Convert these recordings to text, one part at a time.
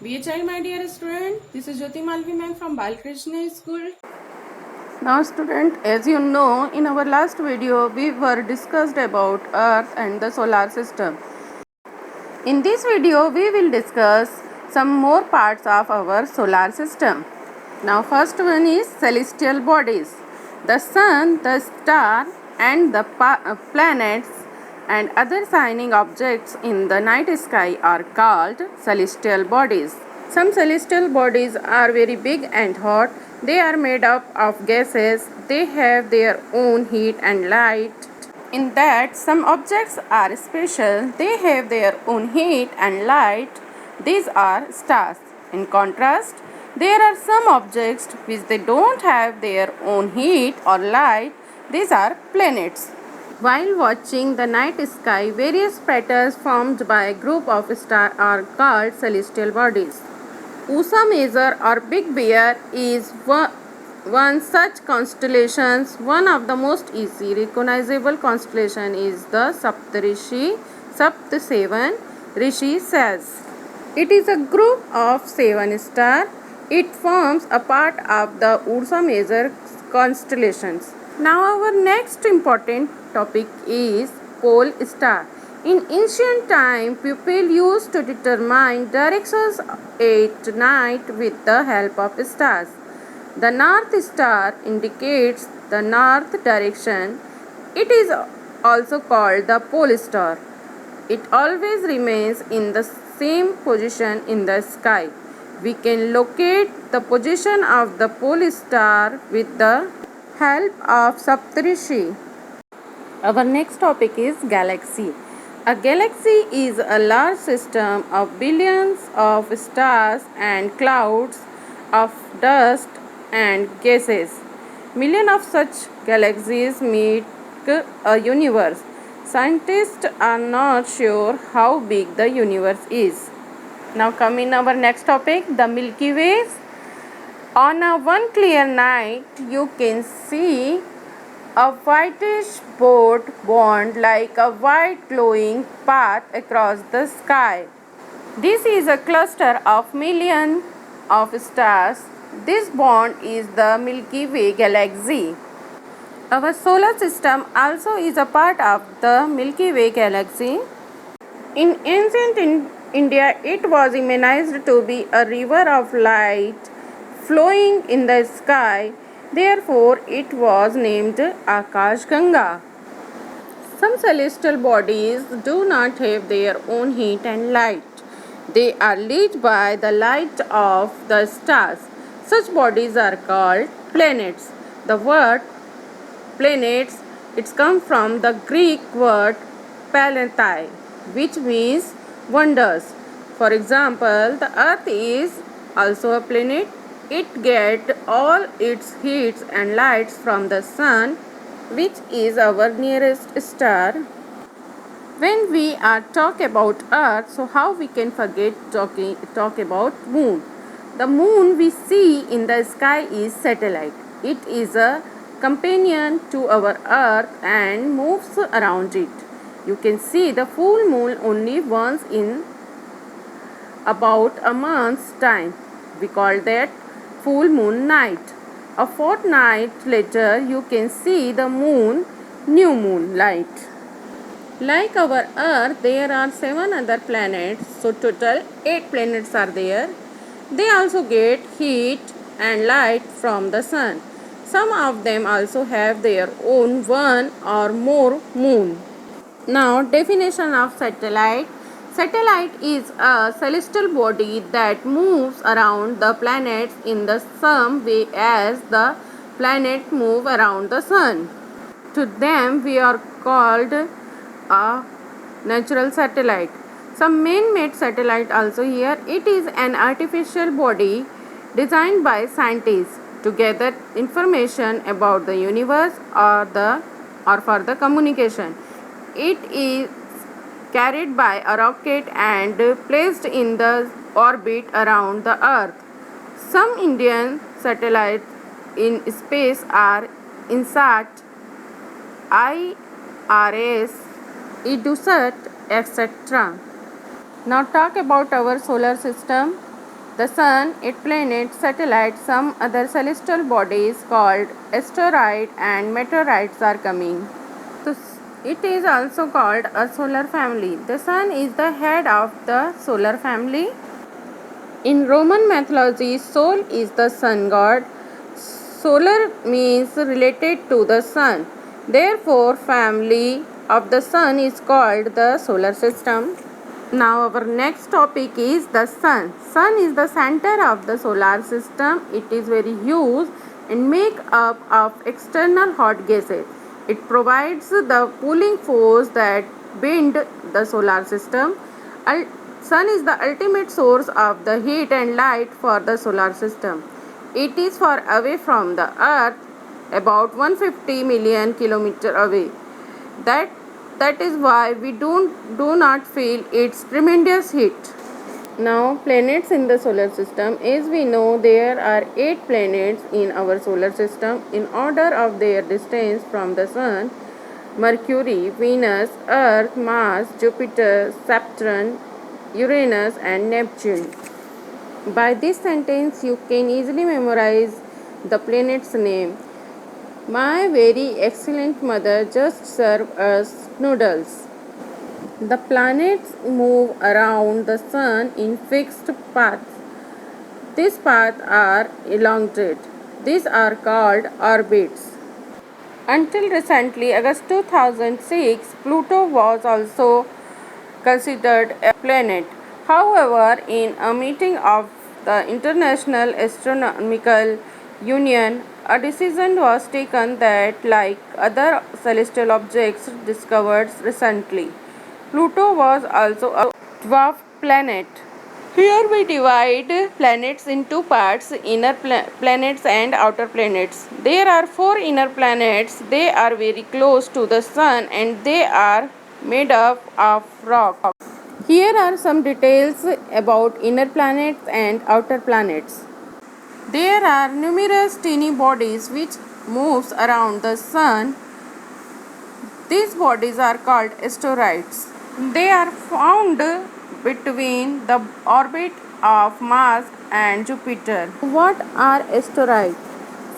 Be a child, my dear student. This is Jyoti Malvi ma'am from Balkrishna School. Now student, as you know, in our last video we were discussed about Earth and the solar system. In this video we will discuss some more parts of our solar system. Now first one is celestial bodies. The sun, the star and the planets and other shining objects in the night sky are called celestial bodies. Some celestial bodies are very big and hot. They are made up of gases. They have their own heat and light. In that, some objects are special. They have their own heat and light. These are stars. In contrast, there are some objects which they don't have their own heat or light. These are planets. While watching the night sky, various craters formed by a group of stars are called celestial bodies. Ursa Major or Big Bear is one such constellation. One of the most easy recognizable constellation is the Saptarishi, Seven Rishi says. It is a group of 7 stars. It forms a part of the Ursa Major constellations. Now our next important topic is pole star. In ancient time, people used to determine directions at night with the help of stars. The North Star indicates the north direction. It is also called the pole star. It always remains in the same position in the sky. We can locate the position of the pole star with the help of Saptarishi. Our next topic is galaxy. A galaxy is a large system of billions of stars and clouds of dust and gases. Millions of such galaxies make a universe. Scientists are not sure how big the universe is. Now coming our next topic, the Milky Way. On a one clear night, you can see a whitish bond like a white glowing path across the sky. This is a cluster of millions of stars. This bond is the Milky Way galaxy. Our solar system also is a part of the Milky Way galaxy. In ancient India, it was imagined to be a river of light flowing in the sky. Therefore, it was named Akash Ganga. Some celestial bodies do not have their own heat and light. They are lit by the light of the stars. Such bodies are called planets. The word planets, it's come from the Greek word planetai, which means wonders. For example, the earth is also a planet. It gets all its heats and lights from the sun, which is our nearest star. When we are talk about earth, so how we can forget talk about moon? The moon we see in the sky is satellite. It is a companion to our earth and moves around it. You can see the full moon only once in about a month's time. We call that full moon night. A fortnight later, you can see the moon, new moon light. Like our Earth, there are 7 other planets, so total 8 planets are there. They also get heat and light from the sun. Some of them also have their own one or more moon. Now, definition of satellite. Satellite is a celestial body that moves around the planets in the same way as the planets move around the sun. To them, we are called a natural satellite. Some man-made satellite also here. It is an artificial body designed by scientists to gather information about the universe or for the communication. It is carried by a rocket and placed in the orbit around the earth. Some Indian satellites in space are INSAT, IRS, EDUSAT, etc. Now talk about our solar system. The sun, its planets, satellites, some other celestial bodies called asteroids and meteorites are coming. So, it is also called a solar family. The sun is the head of the solar family. In Roman mythology, Sol is the sun god. Solar means related to the sun. Therefore, family of the sun is called the solar system. Now our next topic is the sun. Sun is the center of the solar system. It is very huge and make up of external hot gases. It provides the pulling force that bind the solar system. Sun is the ultimate source of the heat and light for the solar system. It is far away from the earth, about 150 million kilometers away. That is why we do not feel its tremendous heat. Now, planets in the solar system. As we know, there are 8 planets in our solar system in order of their distance from the sun: Mercury, Venus, Earth, Mars, Jupiter, Saturn, Uranus, and Neptune. By this sentence, you can easily memorize the planet's name. My very excellent mother just served us noodles. The planets move around the sun in fixed paths. These paths are elongated. These are called orbits. Until recently, August 2006, Pluto was also considered a planet. However, in a meeting of the International Astronomical Union, a decision was taken that, like other celestial objects discovered recently, Pluto was also a dwarf planet. Here we divide planets in two parts: inner planets and outer planets. There are 4 inner planets. They are very close to the sun and they are made up of rock. Here are some details about inner planets and outer planets. There are numerous tiny bodies which moves around the sun. These bodies are called asteroids. They are found between the orbit of Mars and Jupiter. What are asteroids?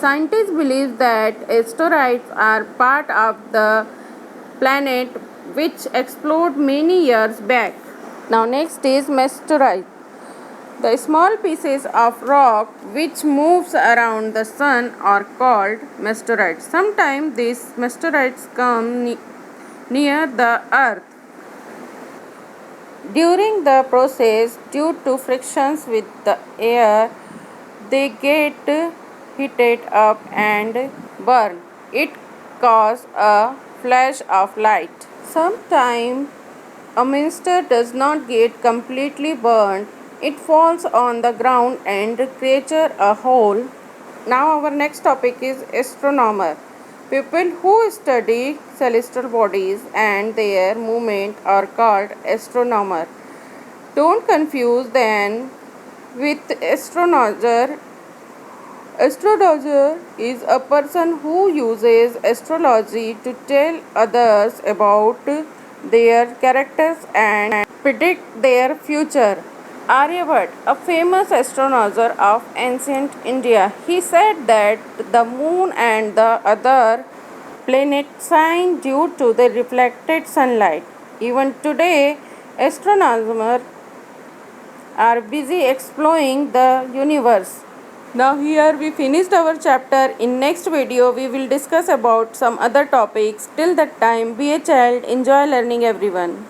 Scientists believe that asteroids are part of the planet which exploded many years back. Now next is meteorite. The small pieces of rock which moves around the sun are called meteorites. Sometimes these meteorites come near the earth. During the process, due to frictions with the air, they get heated up and burn. It causes a flash of light. Sometimes a meteor does not get completely burned. It falls on the ground and creates a hole. Now our next topic is astronomer. People who study celestial bodies and their movement are called astronomer. Don't confuse them with astrologer. Astrologer is a person who uses astrology to tell others about their characters and predict their future. Aryabhat, a famous astronomer of ancient India, he said that the moon and the other planets shine due to the reflected sunlight. Even today, astronomers are busy exploring the universe. Now here we finished our chapter. In next video we will discuss about some other topics. Till that time, be a child, enjoy learning everyone.